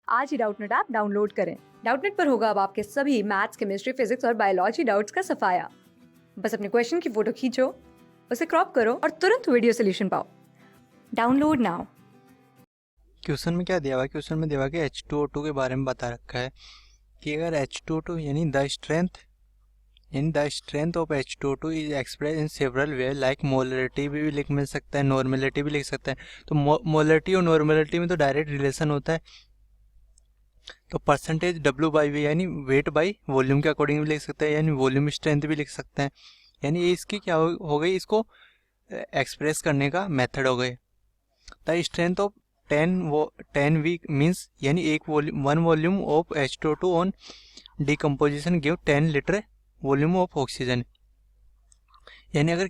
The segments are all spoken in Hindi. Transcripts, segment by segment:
आज ही डाउटनेट ऐप डाउनलोड करें। डाउटनेट पर होगा अब आपके सभी मैथ्स, केमिस्ट्री, फिजिक्स और बायोलॉजी डाउट्स का सफाया। बस अपने क्वेश्चन की फोटो खींचो, उसे क्रॉप करो और तुरंत वीडियो सोल्यूशन पाओ। Download now. क्वेश्चन में क्या दिया हुआ है? क्वेश्चन में दिया हुआ है कि H2O2 के बारे में बता रखा है कि अगर H2O2 यानी the strength of H2O2 is express in several way, like molarity भी लिख मिल सकता है, नॉर्मेलिटी भी लिख सकता है। तो मोलरिटी और नॉर्मेलिटी में तो डायरेक्ट रिलेशन होता है, तो परसेंटेज W/V यानी वेट बाई वॉल्यूम के अकॉर्डिंग भी लिख सकते हैं, यानी वॉल्यूम स्ट्रेंथ भी लिख सकते हैं। यानी ये इसकी क्या हो गई, इसको एक्सप्रेस करने का मेथड हो गई। The strength of 10 weak means यानी one volume of H2O2 on decomposition give 10 litre volume of oxygen. यानी अगर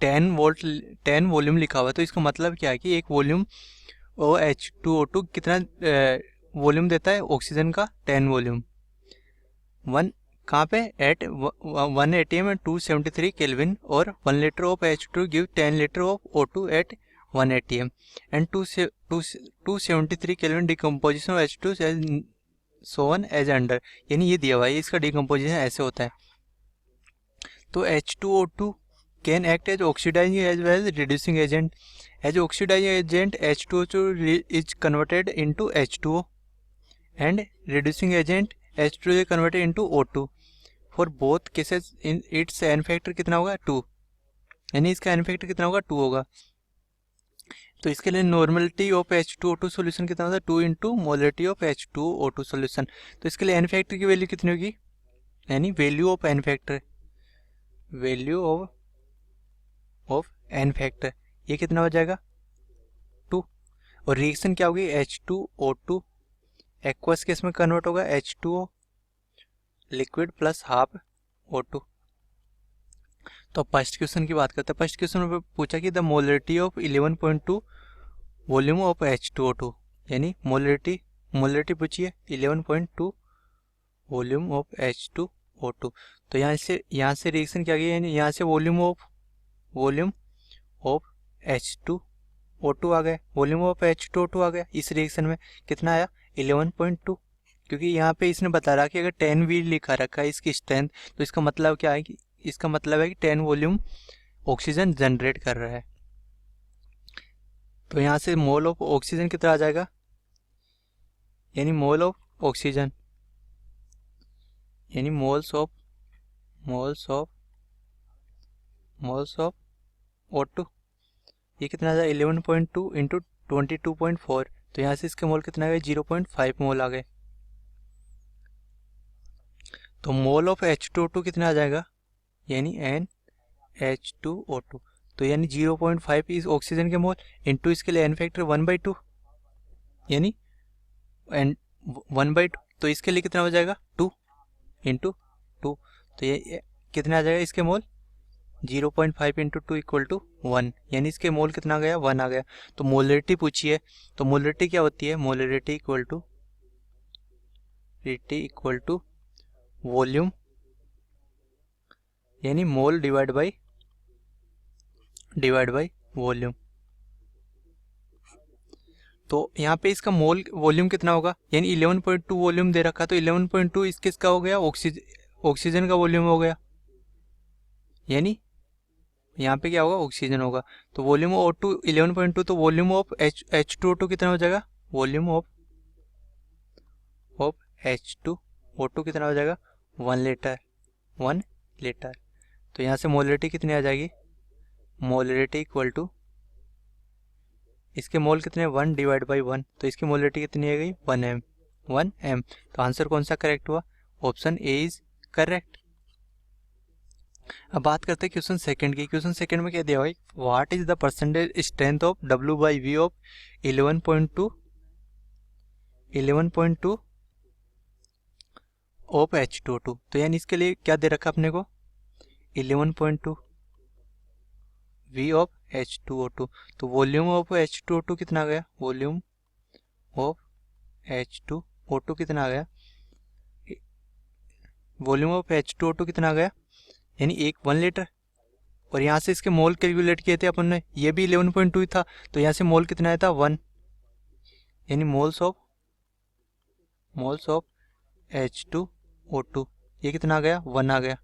10 वॉल्यूम लिखा हुआ है तो इसका मतलब क्या है कि एक वॉल्यूम और H2O2 कितना वॉल्यूम देता है ऑक्सीजन का? 10 वॉल्यूम। वन कहाँ पे? एट 1 atm एंड 273 केल्विन, और 1 litre of H2 give 10 litre of O2 at 1 atm and 273 kelvin decomposition of H2 so one as under. यानी ये दिया हुआ है, इसका डिकम्पोजिशन ऐसे होता है। तो H2O2 can act as oxidising as well as reducing agent. As oxidising agent H2O2 is converted into H2O and reducing agent H2 is converted into O2. For both cases in its n factor कितना होगा? 2। यानी इसका n फैक्टर कितना होगा? 2 होगा। तो इसके लिए नॉर्मलिटी ऑफ H2O2 सोल्यूशन कितना होता है? 2 into molarity of H2O2 solution. तो इसके लिए n फैक्टर की वैल्यू कितनी होगी? यानी value of n factor, value of n factor, ये कितना हो जाएगा? 2। और रिएक्शन क्या होगी? H2O2 एक्वस केस में कन्वर्ट होगा H2O liquid plus half O2। तो फर्स्ट क्वेश्चन की बात करते हैं। फर्स्ट क्वेश्चन में पूछा कि the molarity of 11.2 volume of H2O2, यानी मोलरिटी पूछी है 11.2 वॉल्यूम ऑफ H2O2। तो यहाँ से रिएक्शन क्या गया, यानी यहाँ से वॉल्यूम ऑफ H2O2 आ गया, वॉल्यूम ऑफ H2O2 आ गया। इस रिएक्शन में कितना आया? 11.2, क्योंकि यहाँ पे इसने बता रहा कि अगर 10 वी लिखा रखा है इसकी स्ट्रेंथ, तो इसका मतलब क्या है कि 10 वॉल्यूम ऑक्सीजन जनरेट कर रहा है। तो यहाँ से मोल ऑफ ऑक्सीजन कितना आ जाएगा? यानी मोल ऑफ ऑक्सीजन यानी मोल्स ऑफ O2, ये कितना आ जाएगा? 11.2 इंटू 22.4। तो यहाँ से इसके मोल कितना आ गए? 0.5 मोल आ गए। तो मोल ऑफ H2O2 कितना आ जाएगा? यानी NH2O2। तो यानी 0.5 इस ऑक्सीजन के मोल इंटू इसके लिए n फैक्टर 1/2, यानी 1/2। तो इसके लिए कितना हो जाएगा? 2 इंटू 2। तो ये कितना आ जाएगा इसके मोल? 0.5 इंटू 2 इक्वल टू 1, यानी इसके मोल कितना आ गया? 1 आ गया। तो मोलरिटी पूछी है, तो मोलरिटी क्या होती है? मोलरिटी इक्वल टू वॉल्यूम, यानी मोल डिवाइड बाय वॉल्यूम। तो यहाँ पे इसका मोल वॉल्यूम कितना होगा? यानी 11.2 वॉल्यूम दे रखा, तो 11.2 इसका हो गया ऑक्सीजन का वॉल्यूम हो गया, यानी यहाँ पे क्या होगा? ऑक्सीजन होगा। तो वॉल्यूम ऑफ O2 11.2, तो वॉल्यूम ऑफ H2O2 कितना हो जाएगा? वॉल्यूम ऑफ H2O2 कितना हो जाएगा? 1 लीटर। तो यहाँ से मोलरिटी कितनी आ जाएगी? मोलरिटी इक्वल टू, इसके मोल कितने? 1 डिवाइड बाई 1, तो इसकी मोलरिटी कितनी आ गई? 1 m। तो आंसर कौन सा करेक्ट हुआ? Option A is correct. अब बात करते हैं क्वेश्चन सेकंड की। क्वेश्चन सेकंड में क्या दिया हुआ है? What is the percentage strength of W/V of 11.2 of H2O2। तो यानी इसके लिए क्या दे रखा अपने को? 11.2 V ऑफ H2O2। तो वॉल्यूम ऑफ H2O2 कितना आ गया? वॉल्यूम ऑफ H2O2 कितना आ गया? वॉल्यूम ऑफ H2O2 कितना आ गया? यानी 1 लीटर। और यहाँ से इसके मोल कैलकुलेट किए थे अपन ने, ये भी 11.2 था, तो यहाँ से मोल कितना आया था? 1, यानी moles of moles of H2O2, ये कितना आ गया 1 आ गया।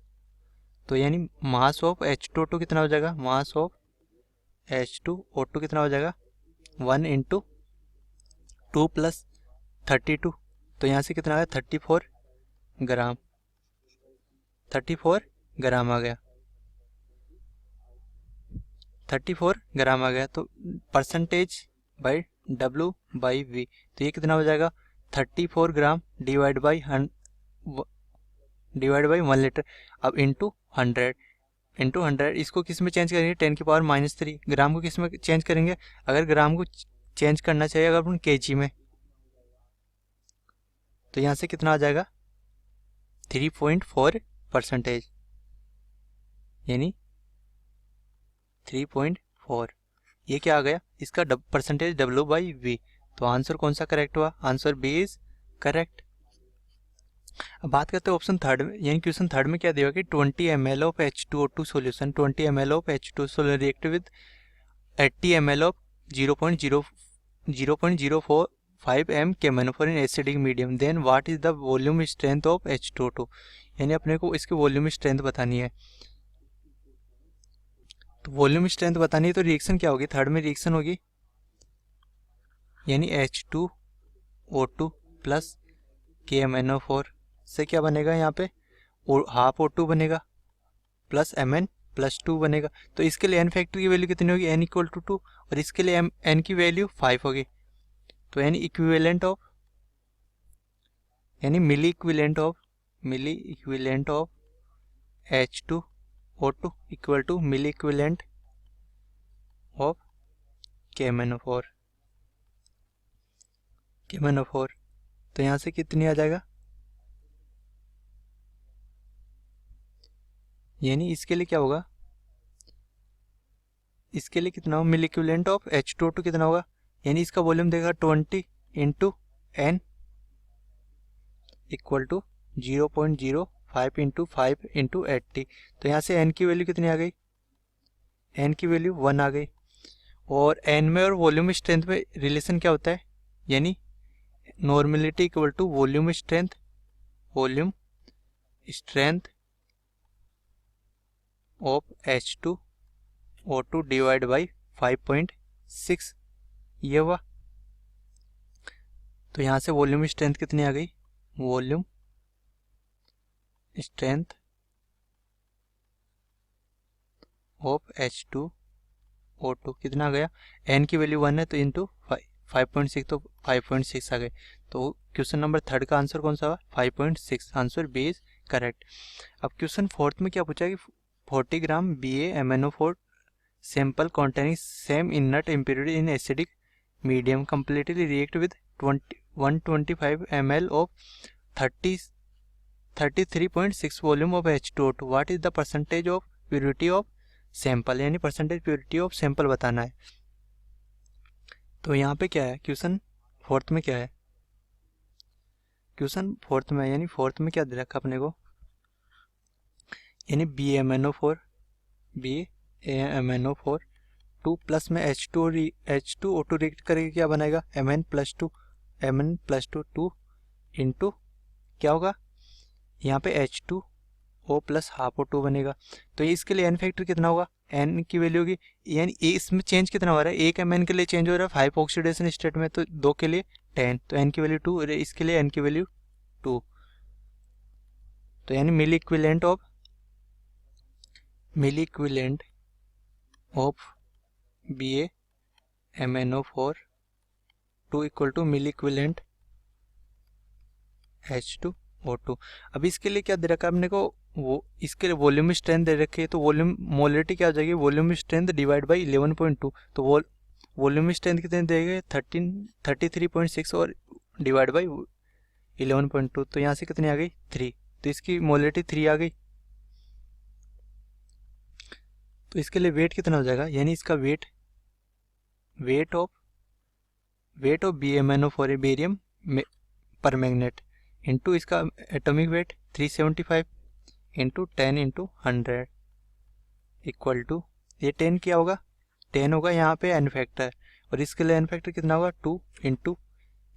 तो यानी मास ऑफ H2O2 कितना हो जाएगा, मास ऑफ H2O2 कितना हो जाएगा 1 इंटू 2 प्लस 32, तो यहाँ से कितना आ गया 34 ग्राम, 34 ग्राम आ गया, 34 ग्राम आ गया। तो percentage by W by V, तो ये कितना हो जाएगा 34 ग्राम डिवाइड बाई 1 लीटर। अब इंटू 100, इसको किस में चेंज करेंगे 10⁻³ ग्राम को किस में चेंज करेंगे, अगर ग्राम को चेंज करना चाहिए अगर अपन kg में, तो यहाँ से कितना आ जाएगा 3.4%, यानी 3.4, ये क्या आ गया इसका परसेंटेज W बाई V। तो आंसर कौन सा करेक्ट हुआ, आंसर बी इज करेक्ट। अब बात करते हैं ऑप्शन थर्ड में, यानी क्वेश्चन थर्ड में क्या दिया कि 20 ml of H2O2 solution, 20 ml of H2O solution react with 80 ml of 0.045 m KMnO4 in acidic medium, then what is the volume strength of H2O2, यानी अपने को इसकी वॉल्यूम स्ट्रेंथ बतानी है। तो वॉल्यूम स्ट्रेंथ बतानी है तो रिएक्शन क्या होगी, थर्ड में रिएक्शन होगी, यानी H2O2 प्लस KMnO4 से क्या बनेगा यहाँ पे हाफ O2 बनेगा प्लस Mn+2 बनेगा। तो इसके लिए n फैक्टर की वैल्यू कितनी होगी, n इक्वल टू 2, और इसके लिए n की वैल्यू 5 होगी। तो n इक्विवेलेंट ऑफ, यानी milli equivalent of H2O2 equal to milli equivalent of KMnO4। तो यहाँ से कितनी आ जाएगा, यानी इसके लिए क्या होगा, इसके लिए कितना होगा मिली इक्विवेलेंट ऑफ H2O2 कितना होगा, यानी इसका वॉल्यूम देगा 20 into n equal to 0.05 into 5 into 80। तो यहाँ से n की वैल्यू कितनी आ गई, n की वैल्यू 1 आ गई। और n में और वॉल्यूम स्ट्रेंथ में रिलेशन क्या होता है, यानी normality equal to volume strength of H2O2 divide by 5.6, ये हुआ। तो यहाँ से वॉल्यूम स्ट्रेंथ कितनी आ गई, वॉल्यूम स्ट्रेंथ ऑफ H2O2 कितना आ गया, n की वैल्यू 1 है तो इंटू 5.6, तो 5.6 आ गए। तो क्वेश्चन नंबर थर्ड का आंसर कौन सा हुआ 5.6, आंसर बी इज करेक्ट। अब क्वेश्चन फोर्थ में क्या पूछा कि 40 ग्राम BaMnO4 sample containing same inert impurity in acidic medium completely react with 125 ml of 33.6 volume of H2O2, what is the percentage of purity of sample, यानी परसेंटेज प्योरिटी ऑफ सैंपल बताना है। तो यहाँ पे क्या है क्वेश्चन फोर्थ में क्या है, क्वेश्चन फोर्थ में यानी फोर्थ में क्या दे रखा अपने को, यानी BaMnO4 2 प्लस में H2O2 रिएक्ट करेगा क्या बनेगा Mn+2 2 इंटू क्या होगा यहाँ पे H2O प्लस हाफ O2 बनेगा। तो ये इसके लिए n फैक्टर कितना होगा, n की वैल्यू होगी, यानी इसमें चेंज कितना हो रहा है, एक Mn के लिए चेंज हो रहा है 5 ऑक्सीडेशन स्टेट में, तो 2 के लिए 10, तो n की वैल्यू 2 और इसके लिए n की वैल्यू 2। तो यानी milli equivalent of BaMnO4 2 equal to milli equivalent H2O2। अब इसके लिए क्या दे रखा है अपने को, वो इसके लिए वॉल्यूम स्ट्रेंथ दे रखी है, तो वॉल्यूम मोलरिटी क्या हो जाएगी, वॉल्यूम स्ट्रेंथ डिवाइड बाई 11.2, तो वॉल्यूम स्ट्रेंथ कितने देंगे 33.6 और डिवाइड बाई 11.2, तो यहाँ से कितनी आ गई 3, तो इसकी मोलरिटी 3 आ गई। तो इसके लिए वेट कितना हो जाएगा, यानी इसका weight of BaMnO4 barium permanganate into इसका atomic weight 375 into 10 into 100 equal to, ये 10 क्या होगा 10 होगा यहाँ पे n फैक्टर, और इसके लिए n फैक्टर कितना होगा 2 इंटू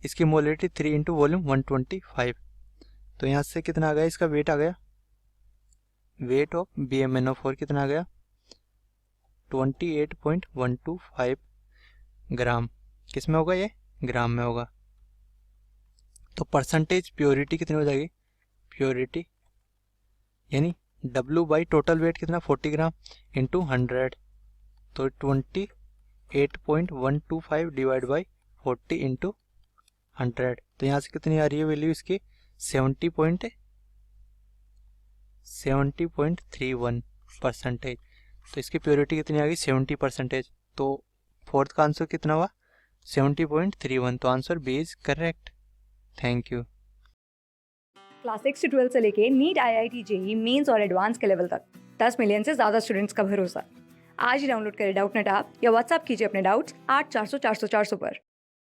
इसकी मोलिटी 3 इंटू वॉल्यूम 125। तो यहाँ से कितना आ गया, इसका वेट आ गया, वेट ऑफ BmNO4 कितना आ गया 28.125 ग्राम। किस में होगा ये, ग्राम में होगा। तो परसेंटेज प्योरिटी कितनी हो जाएगी, प्योरिटी यानी W बाई टोटल वेट कितना 40 ग्राम इंटू 100, तो 28.125 डिवाइड बाई 40 इंटू 100। तो यहाँ से कितनी आ रही है वैल्यू इसकी 70.31 परसेंटेज। तो इसकी प्योरिटी कितनी आ गई 70%। तो फोर्थ का आंसर कितना हुआ 70.31। तो answer b is correct. Thank you. Class 6 से 12 से लेके नीट, IIT, JEE मेंस और एडवांस के लेवल तक 10 मिलियन से ज़्यादा स्टूडेंट्स का भरोसा। आज ही डाउनलोड करें डाउटनेट ऐप या व्हाट्सएप कीजिए अपने डाउट्स 8400 400 400 पर।